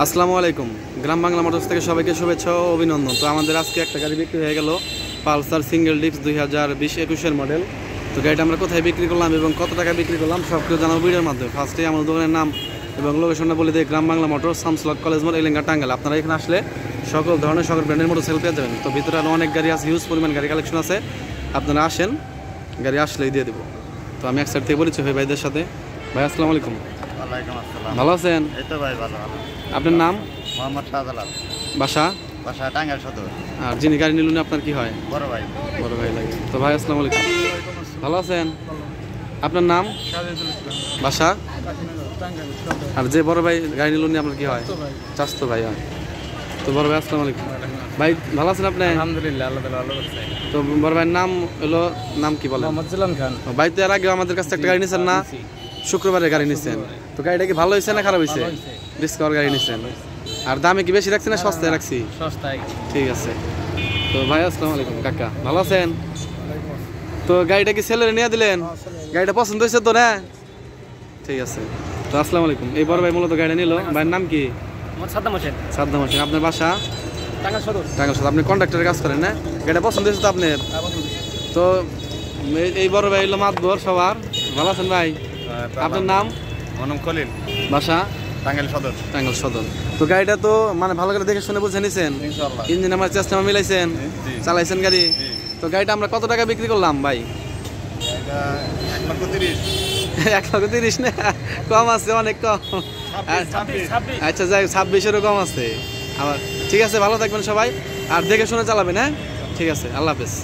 আসসালামু আলাইকুম। গ্রাম বাংলা মোটরস থেকে সবাইকে শুভেচ্ছা ও অভিনন্দন। তো আমাদের আজকে একটা গাড়ি বিক্রি হয়ে গেল, পালসার সিঙ্গেল ডিস্ক 2020-21 মডেল। তো গাড়িটা আমরা কোথায় বিক্রি করলাম এবং কত টাকা বিক্রি করলাম সব কিছু জানাবো ভিডিওর মাধ্যমে। ফার্স্টে আমাদের দোকানের নাম এবং লোকেশনটা বলে দিই, গ্রাম বাংলা মোটর, শামসুল হক কলেজ মোড়, এলেঙ্গা, টাঙ্গাইল। আপনারা এখানে আসলে সকল ধরনের সকল ব্র্যান্ডের মোটরসাইকেল পেয়ে যাবেন। তো ভিতরে আরও অনেক গাড়ি আছে, হিউজ পরিমাণ গাড়ি কালেকশন আছে। আপনারা আসেন, গাড়ি আসলেই দিয়ে দেবো। তো আমি এক সাইড থেকে বলেছি ভাইদের সাথে। ভাই আসসালামু আলাইকুম। ভালো আছেন? আপনার নাম? মোহাম্মদ শাহজালাল। বাসা? বাসা টাঙ্গাইল সদর। আর যিনি গাড়ি নিলেন আপনার কি হয়? বড় ভাই। বড় ভাই লাগে। তো ভাই আসসালামু আলাইকুম। ভালো আছেন? আপনার নাম? বাসা? আর যে বড় ভাই গাড়ি নিলেন আপনার কি হয়? চাস্তো ভাই হয়। তো বড় ভাই আসসালামু আলাইকুম। ভাই ভালো আছেন আপনি? আলহামদুলিল্লাহ, আল্লাহ তাআলা ভালো করছে। তো বড় ভাইয়ের নাম হলো, নাম কি বলেন? মোহাম্মদ জিলান খান। ভাই তো এর আগে আমাদের কাছে একটা গাড়ি নিছেন না? শুক্রবারে গাড়ি নিছেন। তো গাড়িটা কি ভালো হয়েছে না খারাপ হয়েছে? ডিসকভার গাড়ি নিছেন। আর দামে কি বেশি রাখছি না সস্তায় রাখছি? সস্তায়। ঠিক আছে। তো ভাই আসসালামু আলাইকুম। কাকা ভালো আছেন? তো গাড়িটা কি সেলের নিয়ে দিলেন? গাড়িটা পছন্দ হয়েছে তো না? ঠিক আছে। তো আসসালামু আলাইকুম। এই বড় ভাই মূলত গাড়িটা নিল। ভাইয়ের নাম কি? সাদ্দাম হোসেন। সাদ্দাম হোসেন। আপনার বাসা? টাঙ্গাইল সদর। টাঙ্গাইল সদর। আপনি কন্ট্রাক্টরের কাজ করেন না? গাড়িটা পছন্দ হয়েছে তো আপনার? তো এই বড় ভাই হলো মাতবর সবার। ভালো আছেন ভাই? আপনার নাম? মনম খলিল। বাসা? টাঙ্গাইল সদর। টাঙ্গাইল সদর। তো গাড়িটা তো মানে ভালো করে দেখে শুনে বুঝে নিছেন? ইনশাআল্লাহ। ইঞ্জিন আমার চেষ্টা মিলাইছেন, চালাইছেন গাড়ি। তো গাড়িটা আমরা কত টাকা বিক্রি করলাম ভাই? এটা 1,30,000। 1,30,000 না, কম আছে, অনেক কম। আচ্ছা যাই, 26-এরও কম আছে আবার। ঠিক আছে, ভালো থাকবেন সবাই, আর দেখে শুনে চালাবেন। হ্যাঁ ঠিক আছে, আল্লাহ হাফেজ।